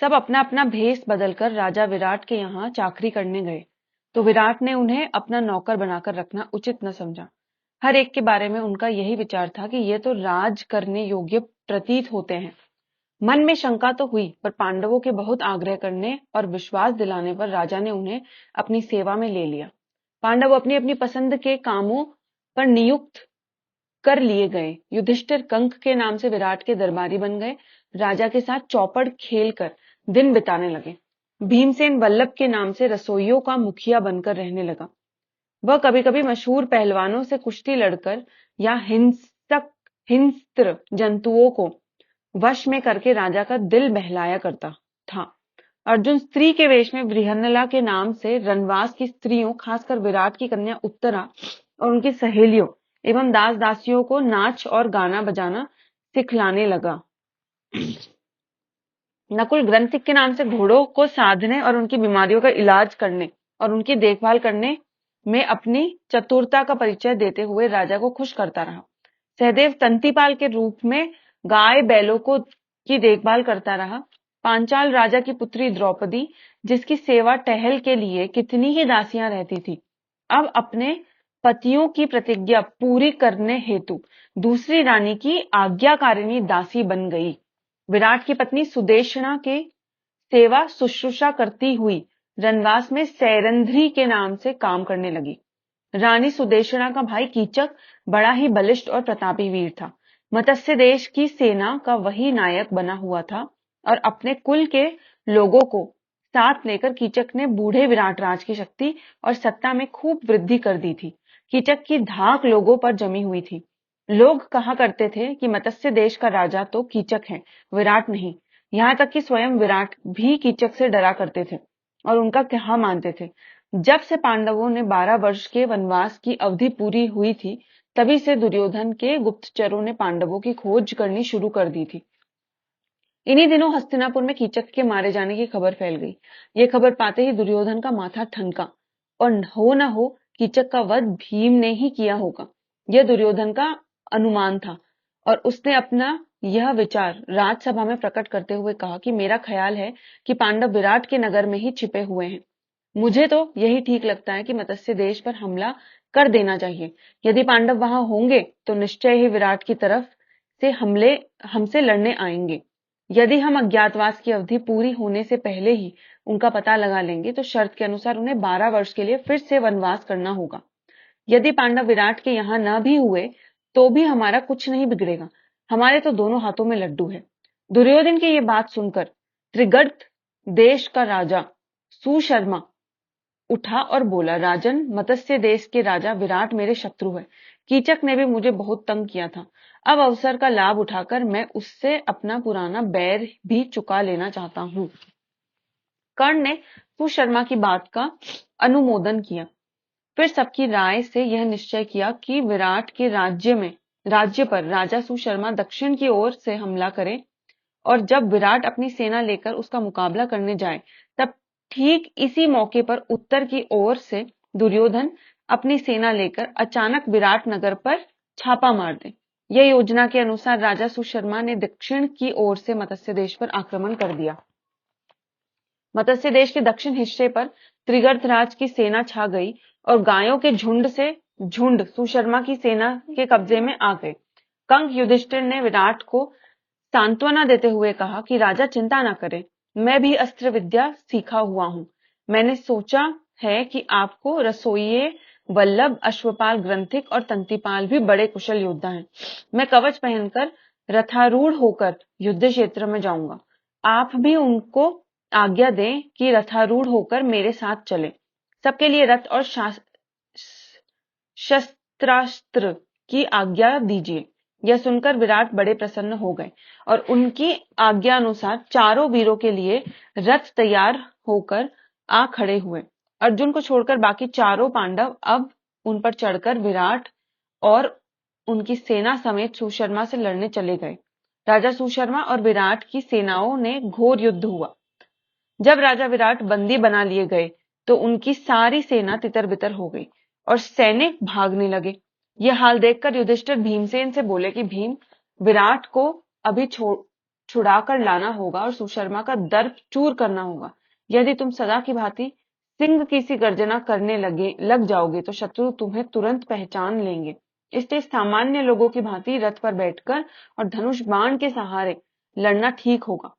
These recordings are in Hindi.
सब अपना अपना भेष बदलकर राजा विराट के यहाँ चाकरी करने गए तो विराट ने उन्हें अपना नौकर बनाकर रखना उचित न समझा। हर एक के बारे में उनका यही विचार था कि ये तो राज करने योग्य प्रतीत होते हैं। मन में शंका तो हुई, पर पांडवों के बहुत आग्रह करने और विश्वास दिलाने पर राजा ने उन्हें अपनी सेवा में ले लिया। पांडव अपनी अपनी पसंद के कामों पर नियुक्त कर लिए गए। युधिष्ठिर कंक के नाम से विराट के दरबारी बन गए। राजा के साथ चौपड़ खेलकर दिन बिताने लगे। भीमसेन वल्लभ के नाम से रसोइयों का मुखिया बनकर रहने लगा। वह कभी कभी मशहूर पहलवानों से कुश्ती लड़कर या हिंस्त्र जंतुओं को वश में करके राजा का दिल बहलाया करता था। अर्जुन स्त्री के वेश में बृहन्नला के नाम से रनवास की स्त्रियों, खासकर विराट की कन्या उत्तरा और उनकी सहेलियों एवं दास दासियों को नाच और गाना बजाना सिखलाने लगा। नकुल ग्रंथिक के नाम से घोड़ों को साधने और उनकी बीमारियों का इलाज करने और उनकी देखभाल करने में अपनी चतुरता का परिचय देते हुए राजा को खुश करता रहा। सहदेव तंतीपाल के रूप में गाय बैलों की देखभाल करता रहा। पांचाल राजा की पुत्री द्रौपदी, जिसकी सेवा टहल के लिए कितनी ही दासियां रहती थी, अब अपने पतियों की प्रतिज्ञा पूरी करने हेतु दूसरी रानी की आज्ञाकारिणी दासी बन गई। विराट की पत्नी सुदेशना के सेवा शुश्रूषा करती हुई रनवास में सैरंध्री के नाम से काम करने लगी। रानी सुदेशना का भाई कीचक बड़ा ही बलिष्ठ और प्रतापी वीर था। मत्स्य देश की सेना का वही नायक बना हुआ था और अपने कुल के लोगों को साथ लेकर कीचक ने बूढ़े विराट राज की शक्ति और सत्ता में खूब वृद्धि कर दी थी। कीचक की धाक लोगों पर जमी हुई थी। लोग कहा करते थे कि मत्स्य देश का राजा तो कीचक है, विराट नहीं। यहाँ तक कि स्वयं विराट भी कीचक से डरा करते थे और उनका कहा मानते थे। जब से पांडवों ने 12 वर्ष के वनवास की अवधि पूरी हुई थी, तभी से दुर्योधन के गुप्तचरों ने पांडवों की खोज करनी शुरू कर दी थी। इन्हीं दिनों हस्तिनापुर में कीचक के मारे जाने की खबर फैल गई। ये खबर पाते ही दुर्योधन का माथा ठनका और हो न हो कीचक का वध भीम ने ही किया होगा, यह दुर्योधन का अनुमान था और उसने अपना यह विचार राजसभा में प्रकट करते हुए कहा कि मेरा ख्याल है कि पांडव विराट के नगर में ही छिपे हुए हैं। मुझे तो यही ठीक लगता है कि मत्स्य देश पर हमला कर देना चाहिए। यदि पांडव वहां होंगे तो निश्चय ही विराट की तरफ से हमसे लड़ने आएंगे। यदि हम अज्ञातवास की अवधि पूरी होने से पहले ही उनका पता लगा लेंगे तो शर्त के अनुसार उन्हें 12 वर्ष के लिए फिर से वनवास करना होगा। यदि पांडव विराट के यहाँ न भी हुए तो भी हमारा कुछ नहीं बिगड़ेगा। हमारे तो दोनों हाथों में लड्डू है। दुर्योधन की ये बात सुनकर त्रिगर्त देश का राजा सुशर्मा उठा और बोला, राजन, मत्स्य देश के राजा विराट मेरे शत्रु है। कीचक ने भी मुझे बहुत तंग किया था। अब अवसर का लाभ उठाकर मैं उससे अपना पुराना बैर भी चुका लेना चाहता हूँ। कर्ण ने सुशर्मा की बात का अनुमोदन किया। फिर सबकी राय से यह निश्चय किया कि विराट के राज्य पर राजा सुशर्मा दक्षिण की ओर से हमला करे और जब विराट अपनी सेना लेकर उसका मुकाबला करने जाए तब ठीक इसी मौके पर उत्तर की ओर से दुर्योधन अपनी सेना लेकर अचानक विराट नगर पर छापा मार दे। यह योजना के अनुसार राजा सुशर्मा ने दक्षिण की ओर से मत्स्य देश पर आक्रमण कर दिया। मत्स्य देश के दक्षिण हिस्से पर त्रिगर्तराज की सेना छा गई और गायों के झुंड से झुंड सुशर्मा की सेना के कब्जे में आ गए। कंक युधिष्ठिर ने विराट को सांत्वना देते हुए कहा कि राजा चिंता न करें, मैं भी अस्त्र विद्या सीखा हुआ हूं। मैंने सोचा है कि आपको रसोइये वल्लभ, अश्वपाल, ग्रंथिक और तंतीपाल भी बड़े कुशल योद्धा हैं। मैं कवच पहनकर रथारूढ़ होकर युद्ध क्षेत्र में जाऊंगा। आप भी उनको आज्ञा दें कि रथारूढ़ होकर मेरे साथ चले। सबके लिए रथ और शस्त्रास्त्र की आज्ञा दीजिए। यह सुनकर विराट बड़े प्रसन्न हो गए और उनकी आज्ञा अनुसार चारों वीरों के लिए रथ तैयार होकर आ खड़े हुए। अर्जुन को छोड़कर बाकी चारों पांडव अब उन पर चढ़कर विराट और उनकी सेना समेत सुशर्मा से लड़ने चले गए। राजा सुशर्मा और विराट की सेनाओं ने घोर युद्ध हुआ। जब राजा विराट बंदी बना लिए गए तो उनकी सारी सेना तितर बितर हो गई और सैनिक भागने लगे। यह हाल देखकर युधिष्ठिर भीमसेन से बोले कि भीम, विराट को अभी छुड़ाकर लाना होगा और सुशर्मा का दर्प चूर करना होगा। यदि तुम सदा की भांति सिंह की सी गर्जना करने लग जाओगे तो शत्रु तुम्हें तुरंत पहचान लेंगे। इसलिए सामान्य लोगों की भांति रथ पर बैठकर और धनुष बाण के सहारे लड़ना ठीक होगा।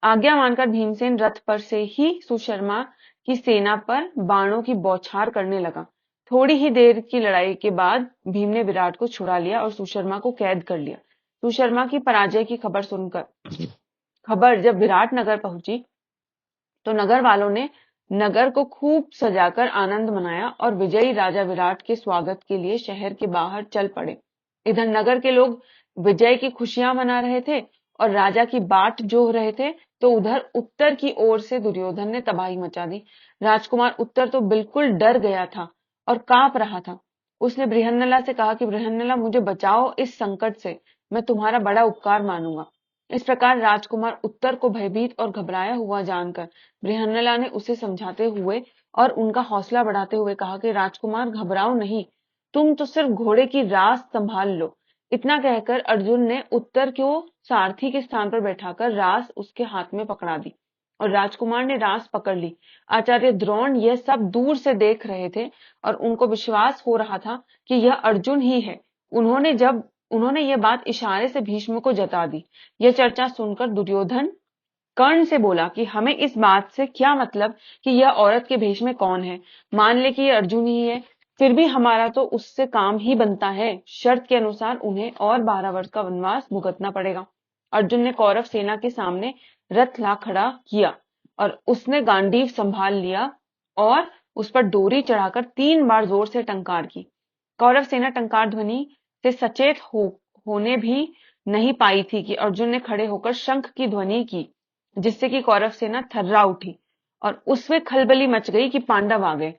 आज्ञा मानकर भीमसेन रथ पर से ही सुशर्मा की सेना पर बाणों की बौछार करने लगा। थोड़ी ही देर की लड़ाई के बाद भीम ने विराट को छुड़ा लिया और सुशर्मा को कैद कर लिया। सुशर्मा की पराजय की खबर जब विराट नगर पहुंची तो नगर वालों ने नगर को खूब सजाकर आनंद मनाया और विजयी राजा विराट के स्वागत के लिए शहर के बाहर चल पड़े। इधर नगर के लोग विजय की खुशियां मना रहे थे और राजा की बाट जोह रहे थे, तो उधर उत्तर की ओर से दुर्योधन ने तबाही मचा दी। राजकुमार उत्तर तो बिल्कुल डर गया था और कांप रहा था। उसने बृहन्नला से कहा कि बृहन्नला, मुझे बचाओ इस संकट से, मैं तुम्हारा बड़ा उपकार मानूंगा। इस प्रकार राजकुमार उत्तर को भयभीत और घबराया हुआ जानकर बृहन्नला ने उसे समझाते हुए और उनका हौसला बढ़ाते हुए कहा कि राजकुमार, घबराओ नहीं, तुम तो सिर्फ घोड़े की रास संभाल लो। इतना कहकर अर्जुन ने उत्तर को सारथी के स्थान पर बैठाकर रास उसके हाथ में पकड़ा दी और राजकुमार ने रास पकड़ ली। आचार्य द्रोण यह सब दूर से देख रहे थे और उनको विश्वास हो रहा था कि यह अर्जुन ही है। उन्होंने यह बात इशारे से भीष्म को जता दी। यह चर्चा सुनकर दुर्योधन कर्ण से बोला कि हमें इस बात से क्या मतलब कि यह औरत के भेष में कौन है। मान ले कि यह अर्जुन ही है, फिर भी हमारा तो उससे काम ही बनता है। शर्त के अनुसार उन्हें और 12 वर्ष का वनवास भुगतना पड़ेगा। अर्जुन ने कौरव सेना के सामने रथ ला खड़ा किया और उसने गांडीव संभाल लिया और उस पर डोरी चढ़ाकर 3 बार जोर से टंकार की। कौरव सेना टंकार ध्वनि से सचेत होने भी नहीं पाई थी कि अर्जुन ने खड़े होकर शंख की ध्वनि की, जिससे कि कौरव सेना थर्रा उठी और उसमें खलबली मच गई कि पांडव आ गए।